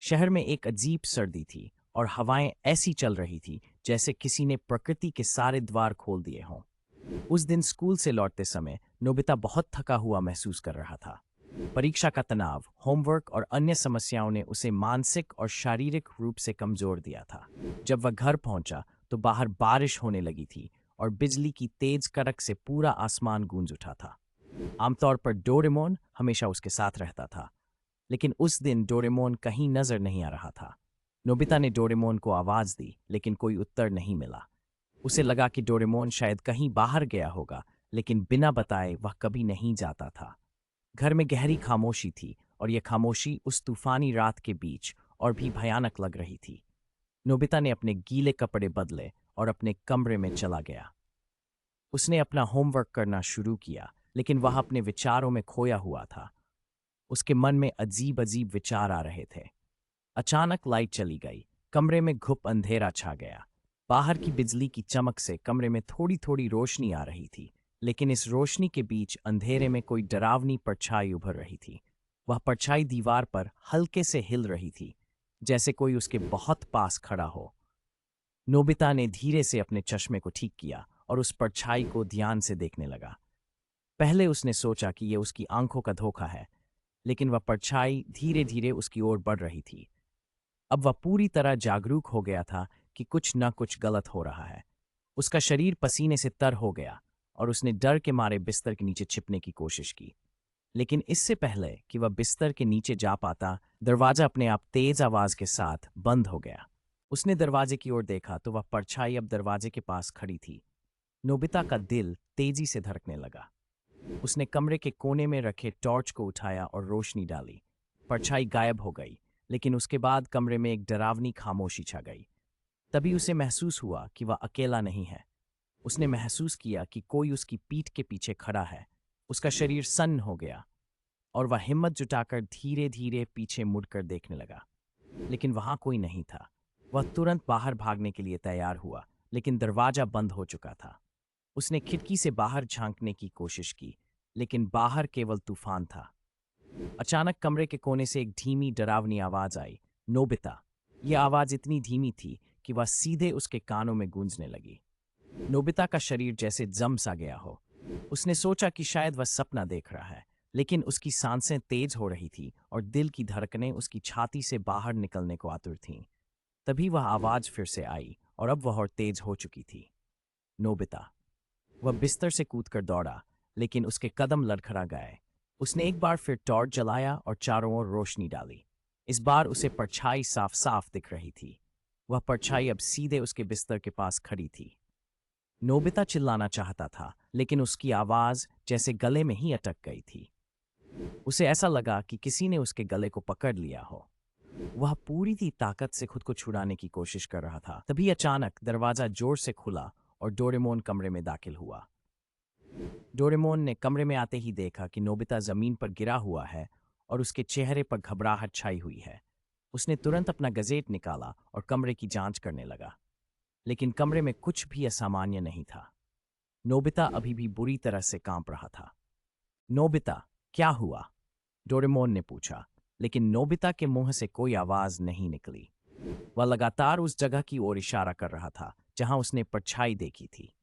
शहर में एक अजीब सर्दी थी और हवाएं ऐसी चल रही थी जैसे किसी ने प्रकृति के सारे द्वार खोल दिए हों। उस दिन स्कूल से लौटते समय नोबिता बहुत थका हुआ महसूस कर रहा था। परीक्षा का तनाव, होमवर्क और अन्य समस्याओं ने उसे मानसिक और शारीरिक रूप से कमजोर दिया था। जब वह घर पहुंचा तो बाहर बारिश होने लगी थी और बिजली की तेज कड़क से पूरा आसमान गूंज उठा था। आमतौर पर डोरेमोन हमेशा उसके साथ रहता था, लेकिन उस दिन डोरेमोन कहीं नजर नहीं आ रहा था। नोबिता ने डोरेमोन को आवाज दी, लेकिन कोई उत्तर नहीं मिला। उसे लगा कि डोरेमोन शायद कहीं बाहर गया होगा, लेकिन बिना बताए वह कभी नहीं जाता था। घर में गहरी खामोशी थी और यह खामोशी उस तूफानी रात के बीच और भी भयानक लग रही थी। नोबिता ने अपने गीले कपड़े बदले और अपने कमरे में चला गया। उसने अपना होमवर्क करना शुरू किया, लेकिन वह अपने विचारों में खोया हुआ था। उसके मन में अजीब अजीब विचार आ रहे थे। अचानक लाइट चली गई। कमरे में घुप अंधेरा छा गया। बाहर की बिजली की चमक से कमरे में थोड़ी थोड़ी रोशनी आ रही थी, लेकिन इस रोशनी के बीच अंधेरे में कोई डरावनी परछाई उभर रही थी। वह परछाई दीवार पर हल्के से हिल रही थी, जैसे कोई उसके बहुत पास खड़ा हो। नोबिता ने धीरे से अपने चश्मे को ठीक किया और उस परछाई को ध्यान से देखने लगा। पहले उसने सोचा कि यह उसकी आंखों का धोखा है, लेकिन वह परछाई धीरे धीरे उसकी ओर बढ़ रही थी। अब वह पूरी तरह जागरूक हो गया था कि कुछ न कुछ गलत हो रहा है। उसका शरीर पसीने से तर हो गया और उसने डर के मारे बिस्तर के नीचे छिपने की कोशिश की। लेकिन इससे पहले कि वह बिस्तर के नीचे जा पाता, दरवाजा अपने आप तेज आवाज के साथ बंद हो गया। उसने दरवाजे की ओर देखा तो वह परछाई अब दरवाजे के पास खड़ी थी। नोबिता का दिल तेजी से धड़कने लगा। उसने कमरे के कोने में रखे टॉर्च को उठाया और रोशनी डाली। परछाई गायब हो गई, लेकिन उसके बाद कमरे में एक डरावनी खामोशी छा गई। तभी उसे महसूस हुआ कि वह अकेला नहीं है। उसने महसूस किया कि कोई उसकी पीठ के पीछे खड़ा है। उसका शरीर सन्न हो गया और वह हिम्मत जुटाकर धीरे धीरे पीछे मुड़कर देखने लगा, लेकिन वहां कोई नहीं था। वह तुरंत बाहर भागने के लिए तैयार हुआ, लेकिन दरवाजा बंद हो चुका था। उसने खिड़की से बाहर झांकने की कोशिश की, लेकिन बाहर केवल तूफान था। अचानक कमरे के कोने से एक धीमी डरावनी आवाज आई, नोबिता। यह आवाज इतनी धीमी थी कि वह सीधे उसके कानों में गूंजने लगी। नोबिता का शरीर जैसे जम सा गया हो। उसने सोचा कि शायद वह सपना देख रहा है, लेकिन उसकी सांसें तेज हो रही थी और दिल की धड़कनें उसकी छाती से बाहर निकलने को आतुर थीं। तभी वह आवाज फिर से आई और अब वह और तेज हो चुकी थी। नोबिता। वह बिस्तर से कूदकर दौड़ा, लेकिन उसके कदम लड़खड़ा गए। उसने एक बार फिर टॉर्च जलाया और चारों ओर रोशनी डाली। इस बार उसे परछाई साफ साफ दिख रही थी। वह परछाई अब सीधे उसके बिस्तर के पास खड़ी थी। नोबिता चिल्लाना चाहता था, लेकिन उसकी आवाज जैसे गले में ही अटक गई थी। उसे ऐसा लगा कि किसी ने उसके गले को पकड़ लिया हो। वह पूरी ही ताकत से खुद को छुड़ाने की कोशिश कर रहा था। तभी अचानक दरवाजा जोर से खुला और डोरेमोन कमरे में दाखिल हुआ। डोरेमोन ने कमरे में आते ही देखा कि नोबिता जमीन पर गिरा हुआ है और उसके चेहरे पर घबराहट छाई हुई है। उसने तुरंत अपना गजेट निकाला और कमरे की जांच करने लगा, लेकिन कमरे में कुछ भी असामान्य नहीं था। नोबिता अभी भी बुरी तरह से कांप रहा था। नोबिता, क्या हुआ? डोरेमोन ने पूछा, लेकिन नोबिता के मुंह से कोई आवाज नहीं निकली। वह लगातार उस जगह की ओर इशारा कर रहा था जहां उसने परछाई देखी थी।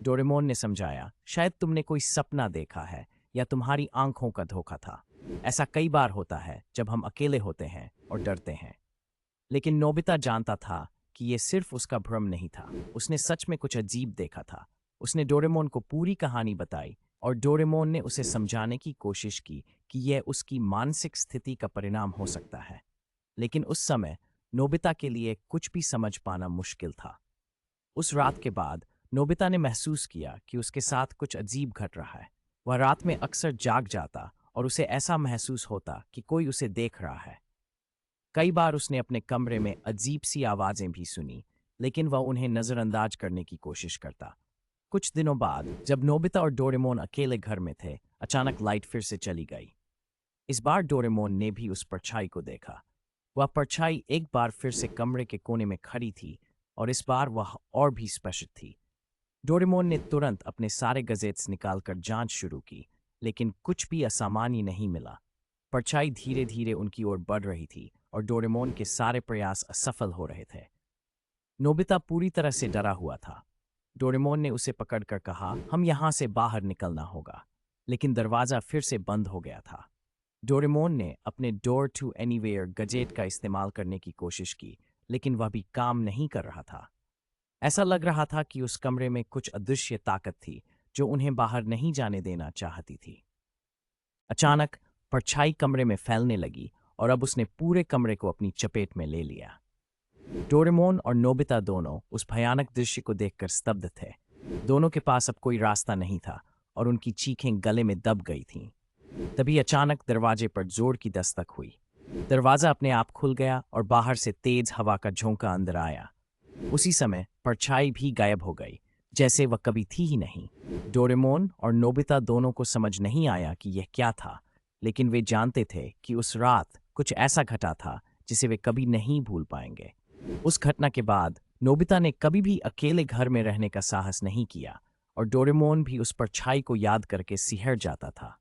डोरेमोन ने समझाया, शायद तुमने कोई सपना देखा है या तुम्हारी आंखों का धोखा था। ऐसा कई बार होता है जब हम अकेले होते हैं और डरते हैं। लेकिन नोबिता जानता था कि यह सिर्फ उसका भ्रम नहीं था। उसने सच में कुछ अजीब देखा था। उसने डोरेमोन को पूरी कहानी बताई और डोरेमोन ने उसे समझाने की कोशिश की कि यह उसकी मानसिक स्थिति का परिणाम हो सकता है। लेकिन उस समय नोबिता के लिए कुछ भी समझ पाना मुश्किल था। उस रात के बाद नोबिता ने महसूस किया कि उसके साथ कुछ अजीब घट रहा है। वह रात में अक्सर जाग जाता और उसे ऐसा महसूस होता कि कोई उसे देख रहा है। कई बार उसने अपने कमरे में अजीब सी आवाजें भी सुनी, लेकिन वह उन्हें नजरअंदाज करने की कोशिश करता। कुछ दिनों बाद जब नोबिता और डोरेमोन अकेले घर में थे, अचानक लाइट फिर से चली गई। इस बार डोरेमोन ने भी उस परछाई को देखा। वह परछाई एक बार फिर से कमरे के कोने में खड़ी थी और इस बार वह और भी स्पष्ट थी। डोरेमोन ने तुरंत अपने सारे गजेट्स निकालकर जांच शुरू की, लेकिन कुछ भी असामान्य नहीं मिला। परछाई धीरे धीरे उनकी ओर बढ़ रही थी और डोरेमोन के सारे प्रयास असफल हो रहे थे। नोबिता पूरी तरह से डरा हुआ था। डोरेमोन ने उसे पकड़कर कहा, हम यहाँ से बाहर निकलना होगा, लेकिन दरवाजा फिर से बंद हो गया था। डोरेमोन ने अपने डोर टू एनीवेयर गजेट का इस्तेमाल करने की कोशिश की, लेकिन वह भी काम नहीं कर रहा था। ऐसा लग रहा था कि उस कमरे में कुछ अदृश्य ताकत थी जो उन्हें बाहर नहीं जाने देना चाहती थी। अचानक परछाई कमरे में फैलने लगी और अब उसने पूरे कमरे को अपनी चपेट में ले लिया। डोरेमोन और नोबिता दोनों उस भयानक दृश्य को देखकर स्तब्ध थे। दोनों के पास अब कोई रास्ता नहीं था और उनकी चीखें गले में दब गई थीं। तभी अचानक दरवाजे पर जोर की दस्तक हुई। दरवाजा अपने आप खुल गया और बाहर से तेज हवा का झोंका अंदर आया। उसी समय परछाई भी गायब हो गई, जैसे वह कभी थी ही नहीं। डोरेमोन और नोबिता दोनों को समझ नहीं आया कि यह क्या था, लेकिन वे जानते थे कि उस रात कुछ ऐसा घटा था जिसे वे कभी नहीं भूल पाएंगे। उस घटना के बाद नोबिता ने कभी भी अकेले घर में रहने का साहस नहीं किया और डोरेमोन भी उस परछाई को याद करके सिहर जाता था।